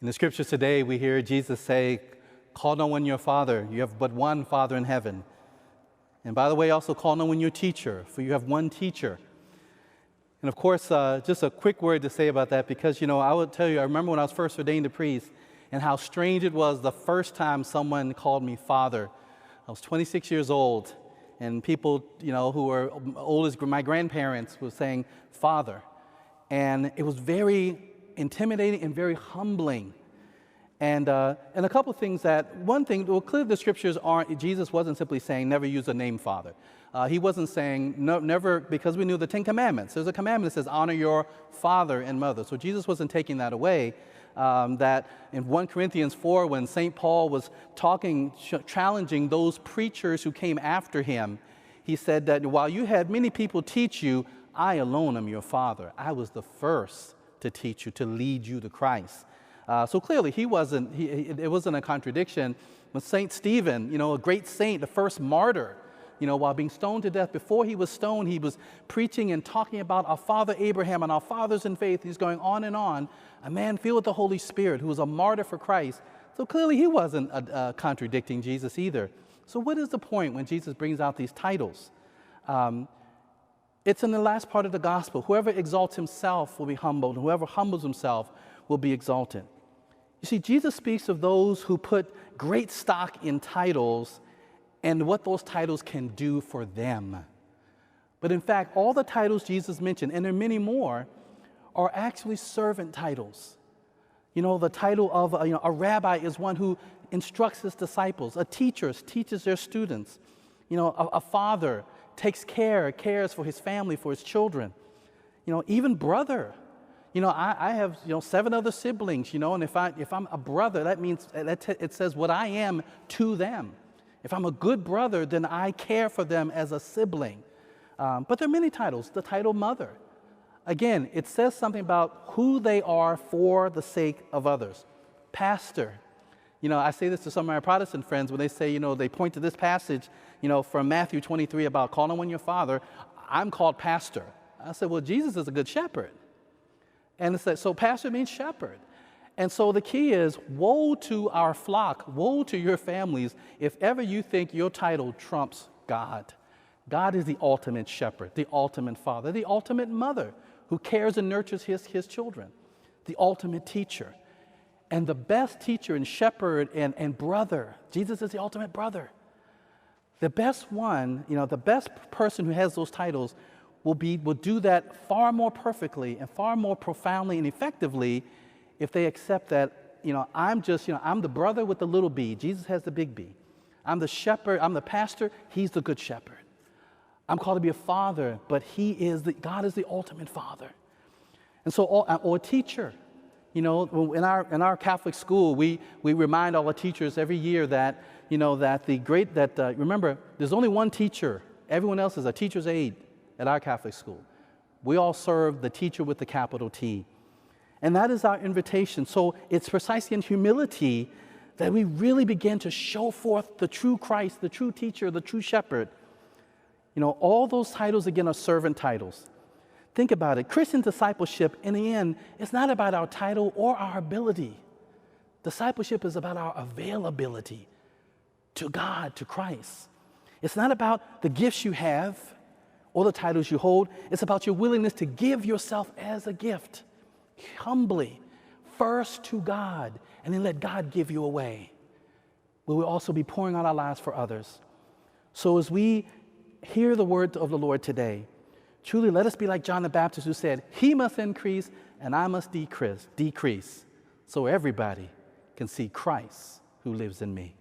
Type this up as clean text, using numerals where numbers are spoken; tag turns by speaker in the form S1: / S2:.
S1: In the scriptures today, we hear Jesus say, call no one your father, you have but one Father in heaven. And by the way, also call no one your teacher, for you have one teacher. And of course, just a quick word to say about that, because, I would tell you, I remember when I was first ordained a priest, and how strange it was the first time someone called me father. I was 26 years old, and people, who were old as my grandparents were saying father. And it was very intimidating and very humbling. And a couple of things one thing, clearly the scriptures Jesus wasn't simply saying never use the name Father. He wasn't saying never, because we knew the 10 Commandments. There's a commandment that says honor your father and mother. So Jesus wasn't taking that away. That in 1 Corinthians 4, when St. Paul was challenging those preachers who came after him, he said that while you had many people teach you, I alone am your father. I was the first to teach you, to lead you to Christ. So clearly it wasn't a contradiction. When St. Stephen, a great saint, the first martyr, while being stoned to death, before he was stoned, he was preaching and talking about our father Abraham and our fathers in faith. He's going on and on. A man filled with the Holy Spirit who was a martyr for Christ. So clearly he wasn't contradicting Jesus either. So what is the point when Jesus brings out these titles? It's in the last part of the gospel. Whoever exalts himself will be humbled, and whoever humbles himself will be exalted. You see, Jesus speaks of those who put great stock in titles and what those titles can do for them. But in fact, all the titles Jesus mentioned, and there are many more, are actually servant titles. The title of a rabbi is one who instructs his disciples. A teacher teaches their students. A father cares for his family, for his children. Even brother. I have 7 other siblings. And if I'm a brother, that means it says what I am to them. If I'm a good brother, then I care for them as a sibling. But there are many titles. The title mother. Again, it says something about who they are for the sake of others. Pastor. I say this to some of my Protestant friends when they say, they point to this passage, from Matthew 23 about call no one your father. I'm called pastor. I said, well, Jesus is a good shepherd. And it's like, so pastor means shepherd. And so the key is, woe to our flock, woe to your families, if ever you think your title trumps God. God is the ultimate shepherd, the ultimate father, the ultimate mother who cares and nurtures his children, the ultimate teacher. And the best teacher and shepherd and brother, Jesus is the ultimate brother. The best one, the best person who has those titles will do that far more perfectly and far more profoundly and effectively if they accept that, I'm the brother with the little b. Jesus has the big B. I'm the shepherd, I'm the pastor, he's the good shepherd. I'm called to be a father, but God is the ultimate father. And so, or a teacher. In our Catholic school, we remind all the teachers every year that, remember, there's only one teacher. Everyone else is a teacher's aide at our Catholic school. We all serve the teacher with the capital T. And that is our invitation. So it's precisely in humility that we really begin to show forth the true Christ, the true teacher, the true shepherd. All those titles, again, are servant titles. Think about it. Christian discipleship, in the end, is not about our title or our ability. Discipleship is about our availability to God, to Christ. It's not about the gifts you have or the titles you hold. It's about your willingness to give yourself as a gift, humbly, first to God, and then let God give you away. We will also be pouring out our lives for others. So as we hear the word of the Lord today, truly let us be like John the Baptist, who said, he must increase and I must decrease, so everybody can see Christ who lives in me.